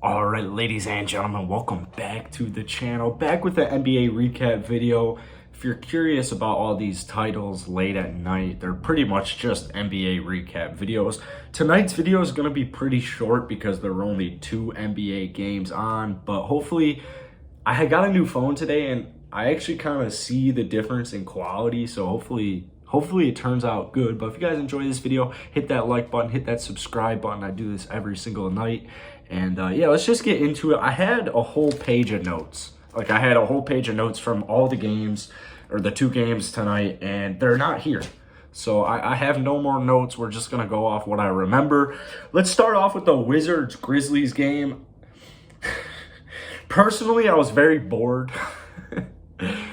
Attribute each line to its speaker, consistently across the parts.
Speaker 1: All right, ladies and gentlemen, welcome back to the channel. Back with the NBA recap video. If you're curious about all these titles late at night, they're pretty much just NBA recap videos. Tonight's video is going to be pretty short because there are only 2 NBA games on, but hopefully I got a new phone today and I actually kind of see the difference in quality, so hopefully it turns out good. But if you guys enjoy this video, hit that like button, hit that subscribe button. I do this every single night. And yeah, let's just get into it. I had a whole page of notes. I had a whole page of notes from all the games, or the 2 games tonight, and they're not here. So I have no more notes. We're just going to go off what I remember. Let's start off with the Wizards-Grizzlies game. Personally, I was very bored.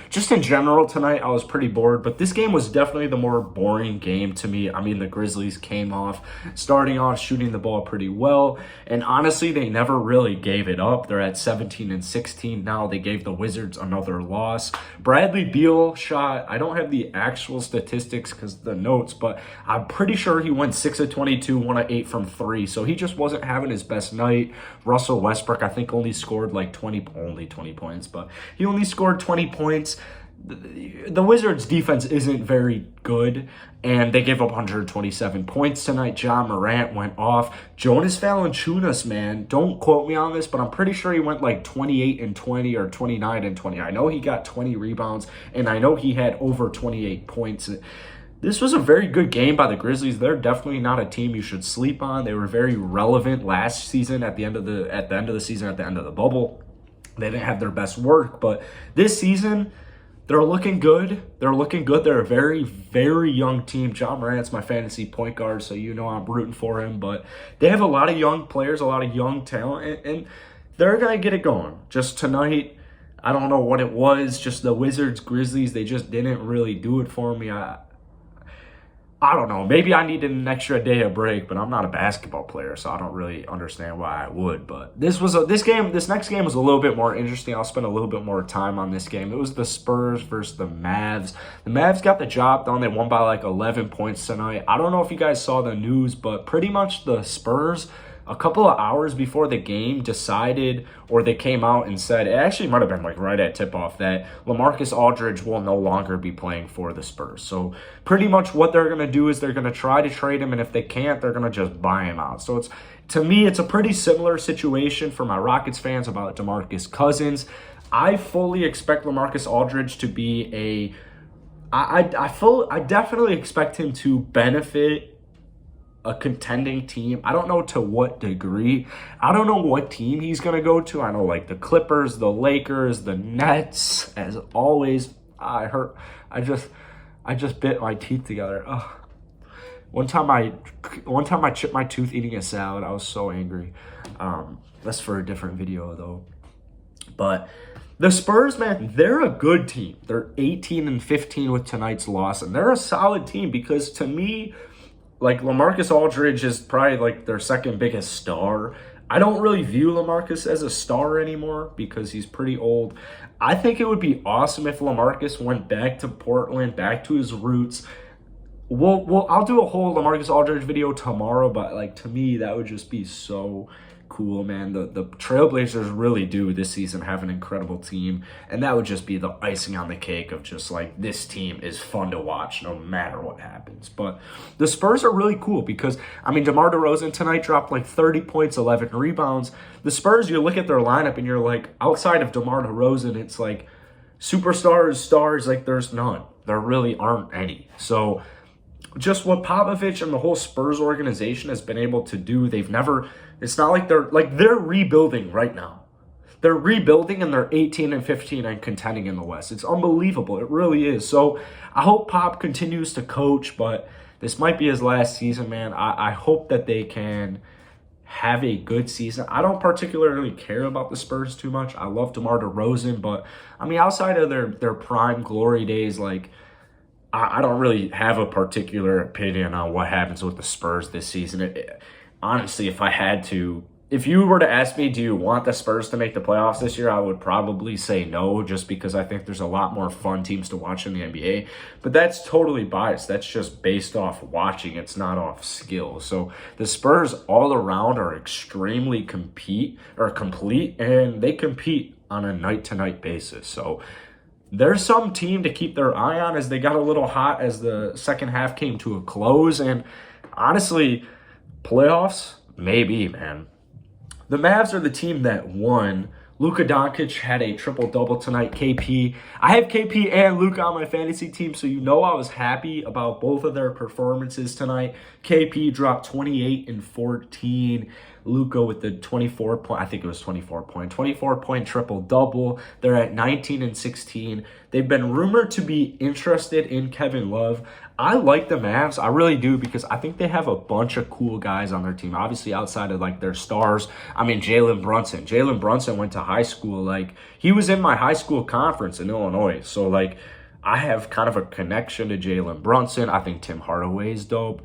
Speaker 1: Just in general tonight, I was pretty bored, but this game was definitely the more boring game to me. I mean, the Grizzlies came off, starting off shooting the ball pretty well, and honestly, they never really gave it up. They're at 17-16 now. They gave the Wizards another loss. Bradley Beal shot, I don't have the actual statistics because the notes, but I'm pretty sure he went 6 of 22, 1 of 8 from 3, so he just wasn't having his best night. Russell Westbrook, I think, only scored like 20 points, but he only scored 20 points. The Wizards defense isn't very good, and they gave up 127 points tonight. Ja Morant went off. Jonas Valanciunas, man, don't quote me on this, but I'm pretty sure he went like 28 and 20 or 29 and 20. I know he got 20 rebounds, and I know he had over 28 points. This was a very good game by the Grizzlies. They're definitely not a team you should sleep on. They were very relevant last season at the end of the season, at the end of the bubble. They didn't have their best work, but this season they're looking good. They're a very, very young team. Ja Morant's my fantasy point guard, so you know I'm rooting for him. But they have a lot of young players, a lot of young talent, and they're going to get it going. Just tonight, I don't know what it was. Just the Wizards-Grizzlies, they just didn't really do it for me. I don't know. Maybe I needed an extra day of break, but I'm not a basketball player, so I don't really understand why I would. But this next game was a little bit more interesting. I'll spend a little bit more time on this game. It was the Spurs versus the Mavs. The Mavs got the job done. They won by like 11 points tonight. I don't know if you guys saw the news, but pretty much the Spurs, a couple of hours before the game, decided, or they came out and said, it actually might have been like right at tip-off, that LaMarcus Aldridge will no longer be playing for the Spurs. So pretty much what they're going to do is they're going to try to trade him, and if they can't, they're going to just buy him out. So to me, it's a pretty similar situation for my Rockets fans about DeMarcus Cousins. I fully expect LaMarcus Aldridge to be I definitely expect him to benefit a contending team. I don't know to what degree. I don't know what team he's going to go to. I know like the Clippers, the Lakers, the Nets, as always. I just bit my teeth together. Ugh. One time I chipped my tooth eating a salad. I was so angry. That's for a different video though. But the Spurs, man, they're a good team. They're 18-15 with tonight's loss, and they're a solid team because to me, like, LaMarcus Aldridge is probably like their second biggest star. I don't really view LaMarcus as a star anymore because he's pretty old. I think it would be awesome if LaMarcus went back to Portland, back to his roots. I'll do a whole LaMarcus Aldridge video tomorrow, but like to me that would just be so cool, man. The Trailblazers really do this season have an incredible team, and that would just be the icing on the cake of just like, this team is fun to watch no matter what happens. But the Spurs are really cool because, I mean, DeMar DeRozan tonight dropped like 30 points, 11 rebounds. The Spurs, you look at their lineup and you're like, outside of DeMar DeRozan, it's like superstars, stars, like there's none. There really aren't any. So just what Popovich and the whole Spurs organization has been able to do, it's not like they're rebuilding right now. They're rebuilding and they're 18-15 and contending in the West. It's unbelievable. It really is. So I hope Pop continues to coach, but this might be his last season, man. I hope that they can have a good season. I don't particularly care about the Spurs too much. I love DeMar DeRozan, but I mean, outside of their prime glory days, like, I don't really have a particular opinion on what happens with the Spurs this season. Honestly, if I had to, if you were to ask me, do you want the Spurs to make the playoffs this year? I would probably say no, just because I think there's a lot more fun teams to watch in the NBA. But that's totally biased. That's just based off watching. It's not off skill. So the Spurs all around are extremely complete, and they compete on a night-to-night basis. So there's some team to keep their eye on, as they got a little hot as the second half came to a close. And honestly, playoffs, maybe, man. The Mavs are the team that won. Luka Doncic had a triple-double tonight. KP. I have KP and Luka on my fantasy team, so you know I was happy about both of their performances tonight. KP dropped 28 and 14. Luka with the 24-point triple-double. They're at 19 and 16. They've been rumored to be interested in Kevin Love. I like the Mavs. I really do, because I think they have a bunch of cool guys on their team. Obviously, outside of like their stars. I mean, Jalen Brunson. Jalen Brunson went to high school. Like, he was in my high school conference in Illinois. So, like, I have kind of a connection to Jalen Brunson. I think Tim Hardaway is dope.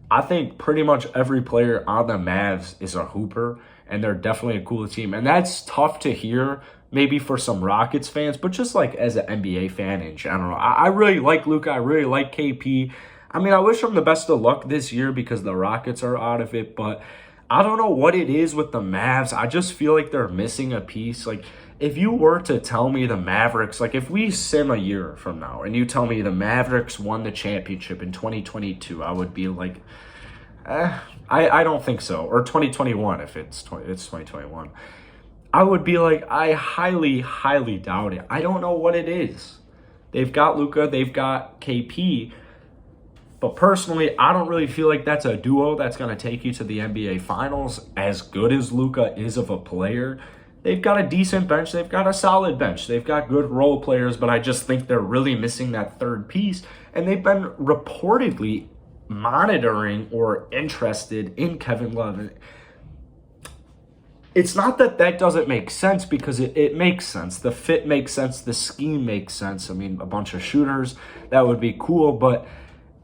Speaker 1: I think pretty much every player on the Mavs is a hooper, and they're definitely a cool team. And that's tough to hear, maybe for some Rockets fans, but just like as an NBA fan in general. I really like Luka. I really like KP. I mean, I wish them the best of luck this year because the Rockets are out of it, but I don't know what it is with the Mavs. I just feel like they're missing a piece. Like, if you were to tell me the Mavericks, like if we sim a year from now and you tell me the Mavericks won the championship in 2022, I would be like, I don't think so. Or 2021 if it's 2021. I would be like, I highly, highly doubt it. I don't know what it is. They've got Luka, they've got KP, but personally, I don't really feel like that's a duo that's going to take you to the NBA Finals. As good as Luka is of a player, they've got a decent bench. They've got a solid bench. They've got good role players, but I just think they're really missing that third piece. And they've been reportedly monitoring or interested in Kevin Love. It's not that that doesn't make sense, because it makes sense. The fit makes sense. The scheme makes sense. I mean, a bunch of shooters, that would be cool. But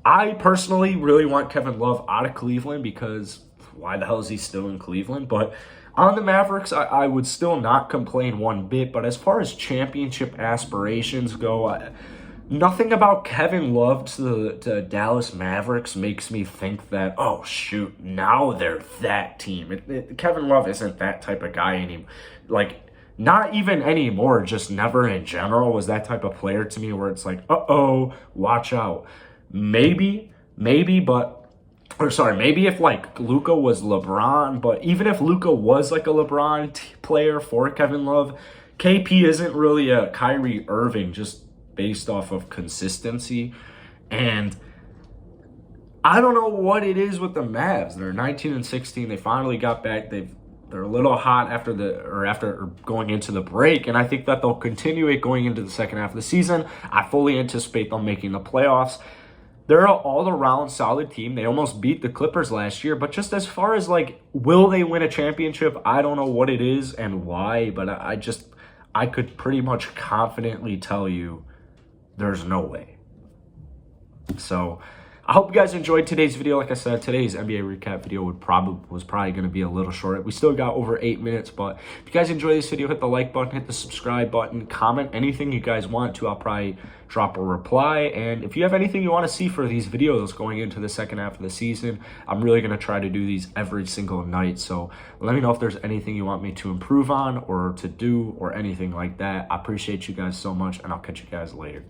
Speaker 1: I personally really want Kevin Love out of Cleveland, because why the hell is he still in Cleveland? But on the Mavericks, I would still not complain one bit. But as far as championship aspirations go, nothing about Kevin Love to the Dallas Mavericks makes me think that, oh, shoot, now they're that team. Kevin Love isn't that type of guy anymore. Like, not even anymore, just never in general was that type of player to me where it's like, uh-oh, watch out. Maybe if like Luka was LeBron, but even if Luka was like a LeBron player for Kevin Love, KP isn't really a Kyrie Irving just based off of consistency. And I don't know what it is with the Mavs. They're 19 and 16. They finally got back. They're a little hot after going into the break, and I think that they'll continue it going into the second half of the season. I fully anticipate them making the playoffs. They're an all-around solid team. They almost beat the Clippers last year, but just as far as like, will they win a championship? I don't know what it is and why, but I could pretty much confidently tell you there's no way. So I hope you guys enjoyed today's video. Like I said, today's NBA recap video was probably going to be a little short. We still got over 8 minutes, but if you guys enjoy this video, hit the like button, hit the subscribe button, comment anything you guys want to. I'll probably drop a reply. And if you have anything you want to see for these videos going into the second half of the season, I'm really going to try to do these every single night. So let me know if there's anything you want me to improve on or to do or anything like that. I appreciate you guys so much, and I'll catch you guys later.